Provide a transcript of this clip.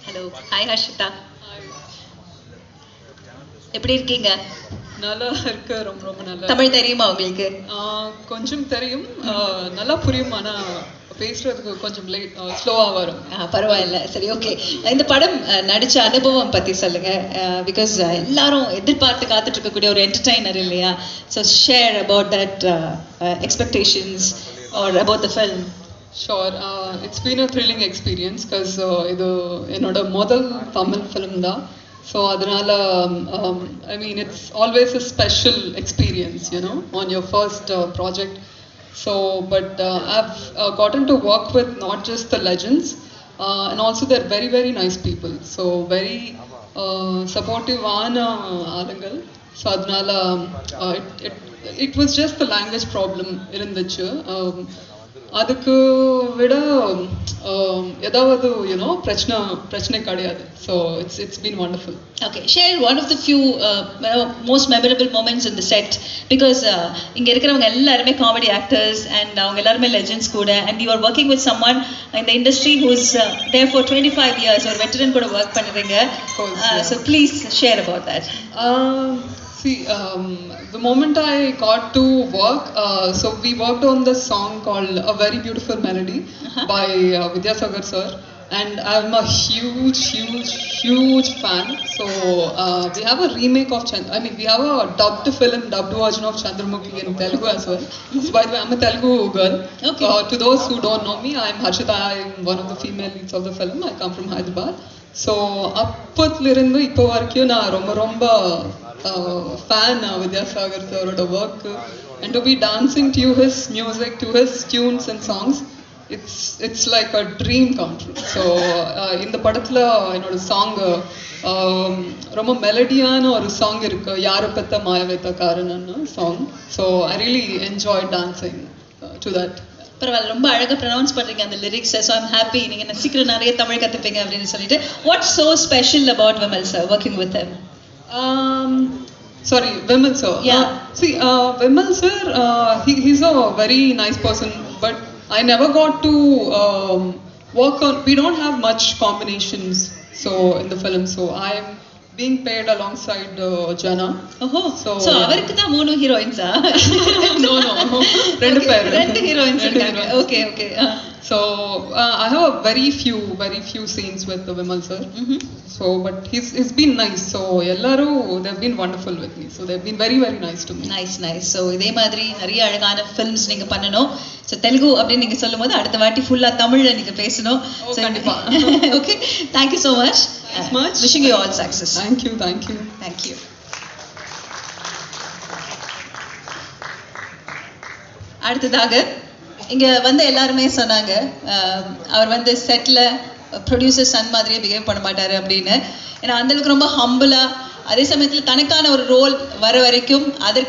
Hello hi Harshita, எப்படி இருக்கீங்க? நல்லா இருக்கு, ரொம்ப ரொம்ப நல்லா. தமிழ் தெரியுமா உங்களுக்கு? கொஞ்சம் தெரியும், நல்லா புரியும். ஆனால் பேசுறதுக்கு கொஞ்சம் ஸ்லோவாக வரும். பரவாயில்ல, சரி, ஓகே. இந்த படம் நடிச்ச அனுபவம் பத்தி சொல்லுங்க. பிகாஸ் எல்லாரும் எதிர்பார்த்து காத்துட்டு இருக்கக்கூடிய ஒரு என்டர்டைனர் இல்லையா? So share about that expectations are about the film. Sure, it's been a thrilling experience. Because இது என்னோட முதல் தமிழ் ஃபிலிம் தான். ஸோ அதனால I mean it's always a special experience, on your first project. So, but I've gotten to work with not just the legends, and also they're very, very nice people. So, very supportive ஆளுங்கள். So அதனால it was just the language problem இருந்துச்சு. அதுக்கு விட ஏதாவது பிரச்சனை கிடையாது. So it's been wonderful. Okay, share one of the few most memorable moments in the set, because இங்க இருக்கிறவங்க எல்லாருமே காமெடி ஆக்டர்ஸ் அண்ட் அவங்க எல்லாருமே லெஜெண்ட்ஸ் கூட, and you are working with someone in the industry who is there for 25 years, ஒரு veteran கூட work பண்ணுறீங்க. So please share about that. See, the moment I got to work, so we worked on this song called A Very Beautiful Melody by Vidyasagar sir, and I'm a huge fan. So we have a remake of we have a dubbed version of Chandramukhi in Telugu as well. So by the way, I'm a Telugu girl. Okay. To those who don't know me, I'm Harshita. I'm one of the female leads of the film. I come from Hyderabad. So அப்பத்திலிருந்து இப்போ வரைக்கும் நான் ரொம்ப fan Vidyasagar sir work, and to be dancing to his music, to his tunes and songs, it's like a dream come true. So இந்த படத்துல என்னோட song ரொம்ப மெலடியான ஒரு song இருக்கு, யாரை பெத்த மாயவேத்த காரணன்னு song. So I really enjoy dancing to that. பரவாயில்ல, ரொம்ப அழகாக ப்ரொனவுன்ஸ் பண்ணுறீங்க அந்த லிரிக்ஸ். ஸோ ஐம் ஹாப்பி நீங்கள் சீக்கிரம் நிறைய தமிழ் கற்றுப்பீங்க அப்படின்னு சொல்லிட்டு. What's so special about Vimal sir, working with him? Sorry, Vimal sir. Yeah. See, Vimal sir, he's a very nice person, but I never got to work on. We don't have much combinations, so in the film, so I'm being paired alongside Jana. So அவருக்கு தான் 3 ஹீரோயின்ஸா? No, ரெண்டு பேர், 2 heroines இருக்காங்க. Okay. So I have a very few scenes with Vimal sir. So but he's been nice. So எல்லாரும் they've been wonderful with me. So they've been very, very nice to me. Nice. So இதே மாதிரி நிறைய அழகான films நீங்க பண்ணணும். So Telugu அப்படின்னு நீங்க சொல்லும்போது அடுத்த வாட்டி ஃபுல்லா தமிழ்ல நீங்க பேசணும். கண்டிப்பா. Okay, thank you so much. Wishing you all success. Thank you. அடுத்ததாக இங்க வந்து எல்லாருமே சொன்னாங்க அவர் செட்ல ப்ரொடியூசர் சன் மாதிரியே பிஹேவ் பண்ண மாட்டாரு அப்படின்னு. ஏன்னா அந்த அளவுக்கு ரொம்ப ஹம்பிளா, அதே சமயத்துல தனக்கான ஒரு ரோல் வர வரைக்கும் அதற்கு